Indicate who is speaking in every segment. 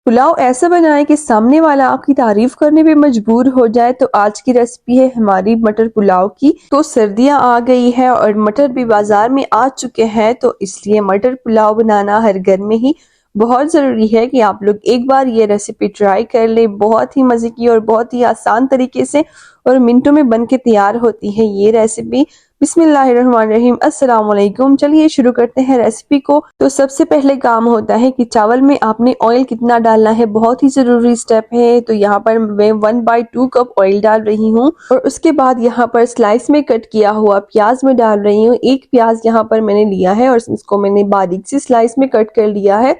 Speaker 1: पुलाव ऐसा बनाएं कि सामने वाला आपकी तारीफ करने पे मजबूर हो जाए। तो आज की रेसिपी है हमारी मटर पुलाव की। तो सर्दियां आ गई है और मटर भी बाजार में आ चुके हैं, तो इसलिए मटर पुलाव बनाना हर घर में ही बहुत ज़रूरी है कि आप लोग एक बार ये रेसिपी ट्राई कर लें। बहुत ही मज़े की और बहुत ही आसान तरीके से और मिनटों में बन के तैयार होती है ये रेसिपी। बिस्मिल्लाहिर्रहमानिर्रहीम, अस्सलाम वालेकुम। चलिए शुरू करते हैं रेसिपी को। तो सबसे पहले काम होता है कि चावल में आपने ऑयल कितना डालना है, बहुत ही ज़रूरी स्टेप है। तो यहाँ पर मैं 1/2 कप ऑयल डाल रही हूँ और उसके बाद यहाँ पर स्लाइस में कट किया हुआ प्याज में डाल रही हूँ। एक प्याज यहाँ पर मैंने लिया है और इसको मैंने बारीक सी स्लाइस में कट कर लिया है।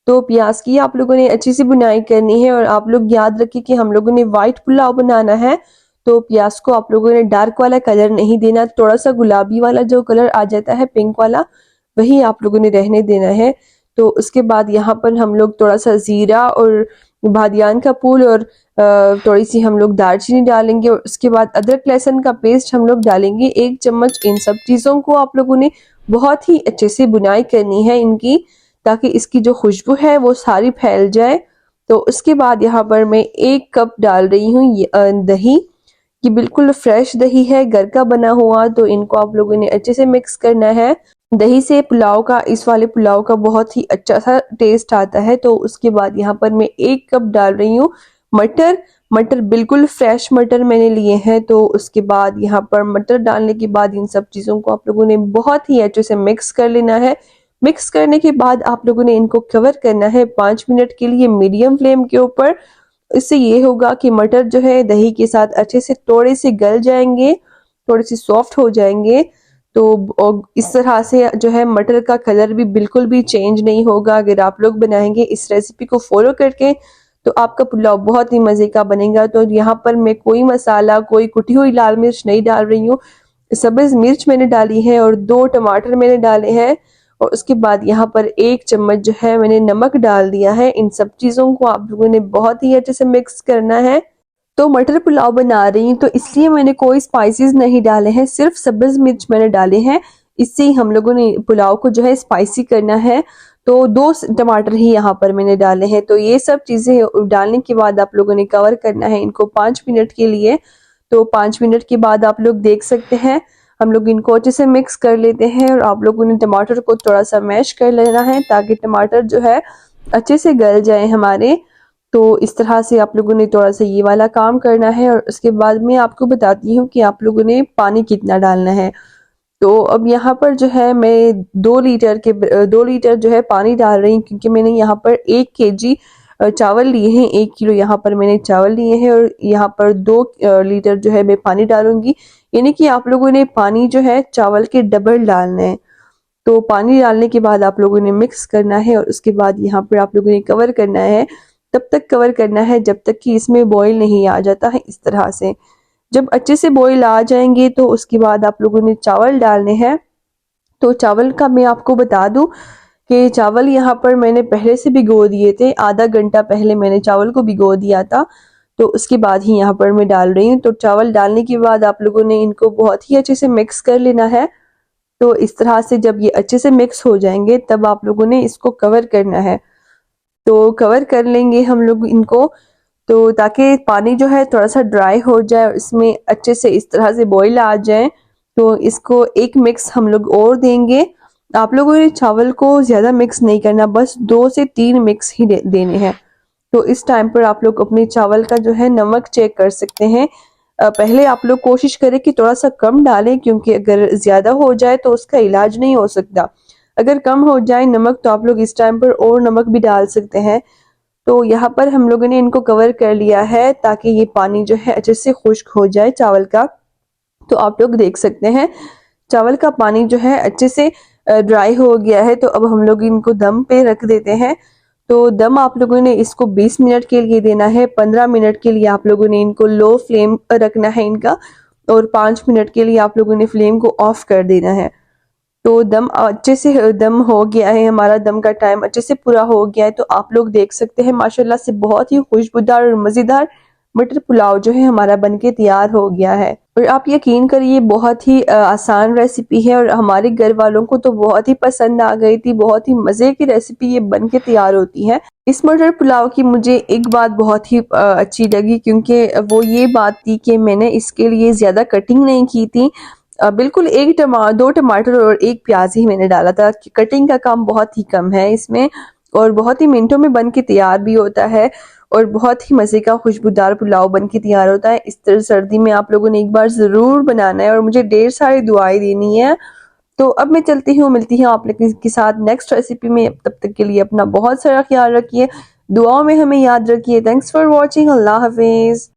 Speaker 1: तो प्याज की आप लोगों ने अच्छी सी बुनाई करनी है और आप लोग याद रखिए कि हम लोगों ने व्हाइट पुलाव बनाना है, तो प्याज को आप लोगों ने डार्क वाला कलर नहीं देना। थोड़ा सा गुलाबी वाला जो कलर आ जाता है, पिंक वाला, वही आप लोगों ने रहने देना है। तो उसके बाद यहाँ पर हम लोग थोड़ा सा जीरा और बादियान का फूल और थोड़ी सी हम लोग दालचीनी डालेंगे और उसके बाद अदरक लहसुन का पेस्ट हम लोग डालेंगे 1 चम्मच। इन सब चीज़ों को आप लोगों ने बहुत ही अच्छे से बुनाई करनी है इनकी, ताकि इसकी जो खुशबू है वो सारी फैल जाए। तो उसके बाद यहाँ पर मैं 1 कप डाल रही हूँ दही, कि बिल्कुल फ्रेश दही है, घर का बना हुआ। तो इनको आप लोगों ने अच्छे से मिक्स करना है। दही से पुलाव का, इस वाले पुलाव का बहुत ही अच्छा सा टेस्ट आता है। तो उसके बाद यहाँ पर मैं 1 कप डाल रही हूँ मटर। मटर बिल्कुल फ्रेश मटर मैंने लिए हैं। तो उसके बाद यहाँ पर मटर डालने के बाद इन सब चीज़ों को आप लोगों ने बहुत ही अच्छे से मिक्स कर लेना है। मिक्स करने के बाद आप लोगों ने इनको कवर करना है 5 मिनट के लिए मीडियम फ्लेम के ऊपर। इससे ये होगा कि मटर जो है दही के साथ अच्छे से थोड़े से गल जाएंगे, थोड़े से सॉफ्ट हो जाएंगे। तो इस तरह से जो है मटर का कलर भी बिल्कुल भी चेंज नहीं होगा। अगर आप लोग बनाएंगे इस रेसिपी को फॉलो करके, तो आपका पुलाव बहुत ही मज़े का बनेगा। तो यहाँ पर मैं कोई मसाला, कोई कुटी हुई लाल मिर्च नहीं डाल रही हूँ। सब्ज मिर्च मैंने डाली है और 2 टमाटर मैंने डाले हैं और उसके बाद यहाँ पर 1 चम्मच जो है मैंने नमक डाल दिया है। इन सब चीज़ों को आप लोगों ने बहुत ही अच्छे से मिक्स करना है। तो मटर पुलाव बना रही हूँ तो इसलिए मैंने कोई स्पाइसेस नहीं डाले हैं, सिर्फ सब्ज मिर्च मैंने डाले हैं। इससे ही हम लोगों ने पुलाव को जो है स्पाइसी करना है। तो 2 टमाटर ही यहाँ पर मैंने डाले हैं। तो ये सब चीज़ें डालने के बाद आप लोगों ने कवर करना है इनको 5 मिनट के लिए। तो 5 मिनट के बाद आप लोग देख सकते हैं, हम लोग इनको अच्छे से मिक्स कर लेते हैं और आप लोगों ने टमाटर को थोड़ा सा मैश कर लेना है, ताकि टमाटर जो है अच्छे से गल जाए हमारे। तो इस तरह से आप लोगों ने थोड़ा सा ये वाला काम करना है और उसके बाद मैं आपको बताती हूँ कि आप लोगों ने पानी कितना डालना है। तो अब यहाँ पर जो है मैं 2 लीटर जो है पानी डाल रही हूँ, क्योंकि मैंने यहाँ पर 1 केजी चावल लिए हैं। 1 किलो यहाँ पर मैंने चावल लिए हैं और यहाँ पर 2 लीटर जो है मैं पानी डालूंगी। यानी कि आप लोगों ने पानी जो है चावल के डबल डालना है। तो पानी डालने के बाद आप लोगों ने मिक्स करना है और उसके बाद यहाँ पर आप लोगों ने कवर करना है। तब तक कवर करना है जब तक कि इसमें बॉईल नहीं आ जाता है, इस तरह से। जब अच्छे से बॉईल आ जाएंगे तो उसके बाद आप लोगों ने चावल डालने हैं। तो चावल का मैं आपको बता दूं कि चावल यहाँ पर मैंने पहले से भिगो दिए थे, आधा घंटा पहले मैंने चावल को भिगो दिया था। तो उसके बाद ही यहाँ पर मैं डाल रही हूँ। तो चावल डालने के बाद आप लोगों ने इनको बहुत ही अच्छे से मिक्स कर लेना है। तो इस तरह से जब ये अच्छे से मिक्स हो जाएंगे तब आप लोगों ने इसको कवर करना है। तो कवर कर लेंगे हम लोग इनको, तो ताकि पानी जो है थोड़ा सा ड्राई हो जाए और इसमें अच्छे से इस तरह से बॉईल आ जाए। तो इसको एक मिक्स हम लोग और देंगे। आप लोगों ने चावल को ज़्यादा मिक्स नहीं करना, बस 2 से 3 मिक्स ही देने हैं। तो इस टाइम पर आप लोग अपने चावल का जो है नमक चेक कर सकते हैं। पहले आप लोग कोशिश करें कि थोड़ा सा कम डालें, क्योंकि अगर ज़्यादा हो जाए तो उसका इलाज नहीं हो सकता। अगर कम हो जाए नमक तो आप लोग इस टाइम पर और नमक भी डाल सकते हैं। तो यहाँ पर हम लोगों ने इनको कवर कर लिया है ताकि ये पानी जो है अच्छे से खुश्क हो जाए चावल का। तो आप लोग देख सकते हैं चावल का पानी जो है अच्छे से ड्राई हो गया है। तो अब हम लोग इनको दम पे रख देते हैं। तो दम आप लोगों ने इसको 20 मिनट के लिए देना है। 15 मिनट के लिए आप लोगों ने इनको लो फ्लेम पर रखना है इनका, और 5 मिनट के लिए आप लोगों ने फ्लेम को ऑफ कर देना है। तो दम अच्छे से दम हो गया है, हमारा दम का टाइम अच्छे से पूरा हो गया है। तो आप लोग देख सकते हैं माशाल्लाह से बहुत ही खुशबूदार और मज़ेदार मटर पुलाव जो है हमारा बनके तैयार हो गया है। और आप यकीन करिए बहुत ही आसान रेसिपी है और हमारे घर वालों को तो बहुत ही पसंद आ गई थी। बहुत ही मज़े की रेसिपी ये बन के तैयार होती है। इस मटर पुलाव की मुझे एक बात बहुत ही अच्छी लगी, क्योंकि वो ये बात थी कि मैंने इसके लिए ज़्यादा कटिंग नहीं की थी। बिल्कुल दो टमाटर और एक प्याज ही मैंने डाला था। कटिंग का काम बहुत ही कम है इसमें और बहुत ही मिनटों में बन के तैयार भी होता है और बहुत ही मज़े का खुशबूदार पुलाव बन के तैयार होता है। इस तरह सर्दी में आप लोगों ने एक बार ज़रूर बनाना है और मुझे ढेर सारी दुआएं देनी है। तो अब मैं चलती हूँ, मिलती हूँ आप लोगों के साथ नेक्स्ट रेसिपी में। तब तक के लिए अपना बहुत सारा ख्याल रखिए, दुआओं में हमें याद रखिए। Thanks for watching. अल्लाह हाफिज़।